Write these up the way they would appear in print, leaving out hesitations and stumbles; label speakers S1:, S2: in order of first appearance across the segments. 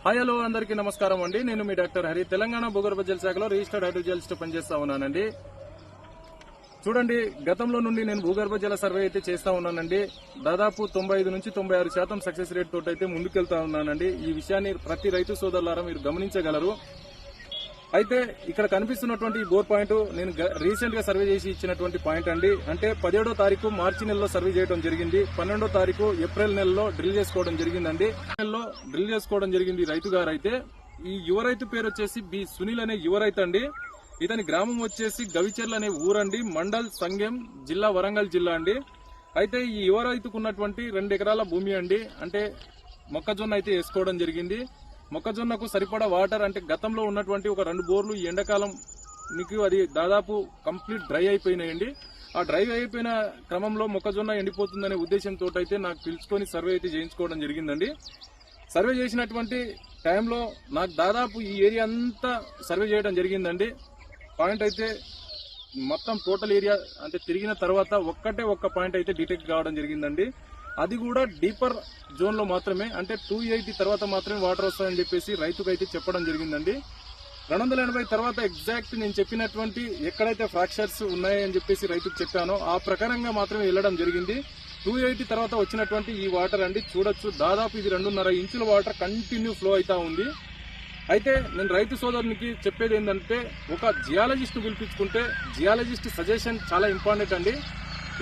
S1: Hi hello అందరికీ నమస్కారం అండి. నేను మీ డాక్టర్ హరి. తెలంగాణ భూగర్భ జల శాఖలో రిజిస్టర్డ్ హైడ్రోజియాలజిస్ట్ పనిచేస్తా ఉన్నానండి. చూడండి, గతంలో నుండి నేను భూగర్భ జల సర్వే అయితే చేస్తా ఉన్నానండి. దాదాపు 95 నుంచి 96% సక్సెస్ రేట్ తోటి అయితే ముందుకెళ్తా ఉన్నానండి. ఈ విషయాన్ని ప్రతి రైతు సోదరులారా మీరు గమనించగలరు. అయితే ఇక్కడ కనిపిస్తున్నటువంటి ఈ బోర్ పాయింట్ నేను రీసెంట్ గా సర్వే చేసి ఇచ్చినటువంటి పాయింట్ అండి. అంటే 17వ తారీఖు మార్చి నెలలో సర్వే చేయడం జరిగింది. 12వ తారీఖు ఏప్రిల్ నెలలో డ్రిల్ చేసుకోవడం జరిగిందండి. నెలలో డ్రిల్ చేసుకోవడం జరిగింది. రైతు గారు అయితే ఈ యువ రైతు పేరు వచ్చేసి బి సునీల్ అనే యువ రైతు అండి. ఇతని గ్రామం వచ్చేసి గవిచెర్ల అనే ఊరండి. మండల్ సంగెం జిల్లా, వరంగల్ జిల్లా అండి. అయితే ఈ యువ రైతుకు ఉన్నటువంటి 2 ఎకరాల భూమి అండి. అంటే మొక్కజొన్న అయితే వేసుకోవడం జరిగింది. మొక్కజొన్నకు సరిపడా వాటర్ అంటే గతంలో ఉన్నటువంటి ఒక 2 బోర్లు ఈ ఎండాకాలం మీకు అది దాదాపు కంప్లీట్ డ్రై అయిపోయినాయండి. ఆ డ్రై అయిపోయిన క్రమంలో మొక్కజొన్న ఎండిపోతుందనే ఉద్దేశంతో అయితే నాకు పిలుచుకొని సర్వే అయితే చేయించుకోవడం జరిగిందండి. సర్వే చేసినటువంటి టైంలో నాకు దాదాపు ఈ ఏరియా అంతా సర్వే చేయడం జరిగిందండి. పాయింట్ అయితే మొత్తం టోటల్ ఏరియా అంటే తిరిగిన తర్వాత ఒక్క పాయింట్ అయితే డిటెక్ట్ కావడం జరిగిందండి. అది కూడా డీపర్ జోన్ లో మాత్రమే, అంటే 280 తర్వాత మాత్రమే వాటర్ వస్తాయని చెప్పేసి రైతుకు అయితే చెప్పడం జరిగిందండి. 280 తర్వాత ఎగ్జాక్ట్ నేను చెప్పినటువంటి ఎక్కడైతే ఫ్రాక్చర్స్ ఉన్నాయని చెప్పేసి రైతుకు చెప్పానో ఆ ప్రకారంగా మాత్రమే వెళ్ళడం జరిగింది. 280 తర్వాత వచ్చినటువంటి ఈ వాటర్ అండి, చూడొచ్చు దాదాపు ఇది 2.5 ఇంచుల వాటర్ కంటిన్యూ ఫ్లో అవుతా ఉంది. అయితే నేను రైతు సోదరునికి చెప్పేది ఏంటంటే, ఒక జియాలజిస్ట్ పిలిపించుకుంటే జియాలజిస్ట్ సజెషన్ చాలా ఇంపార్టెంట్ అండి.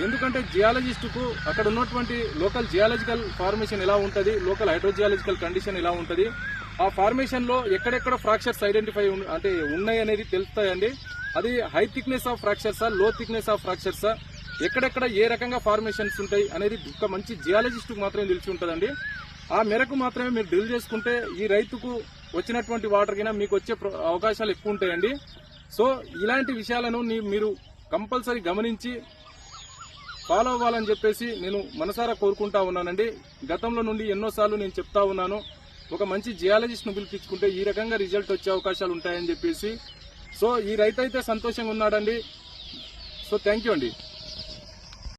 S1: ఎందుకంటే జియాలజిస్టుకు అక్కడ ఉన్నటువంటి లోకల్ జియాలజికల్ ఫార్మేషన్ ఎలా ఉంటుంది, లోకల్ హైడ్రోజియాలజికల్ కండిషన్ ఎలా ఉంటుంది, ఆ ఫార్మేషన్ లో ఎక్కడెక్కడ ఫ్రాక్చర్స్ ఐడెంటిఫై అంటే ఉన్నాయి అనేది తెలుస్తాయండి. అది హై థిక్నెస్ ఆఫ్ ఫ్రాక్చర్సా, లో థిక్నెస్ ఆఫ్ ఫ్రాక్చర్సా, ఎక్కడెక్కడ ఏ రకంగా ఫార్మేషన్స్ ఉంటాయి అనేది ఒక మంచి జియాలజిస్టుకు మాత్రమే తెలిసి ఉంటుందండి. ఆ మేరకు మాత్రమే మీరు డ్రిల్ చేసుకుంటే ఈ రైతుకు వచ్చినటువంటి వాటర్ కింద మీకు వచ్చే అవకాశాలు ఎక్కువ ఉంటాయండి. సో ఇలాంటి విషయాలను మీరు కంపల్సరీ గమనించి ఫాలో అవ్వాలని చెప్పేసి నేను మనసారా కోరుకుంటా ఉన్నానండి. గతంలో నుండి ఎన్నోసార్లు నేను చెప్తా ఉన్నాను, ఒక మంచి జియాలజిస్ట్ ను పిలిపించుకుంటే ఈ రకంగా రిజల్ట్ వచ్చే అవకాశాలు ఉంటాయని చెప్పేసి. సో ఈ రైతు అయితే సంతోషంగా ఉన్నాడండి. సో థ్యాంక్ యూ అండి.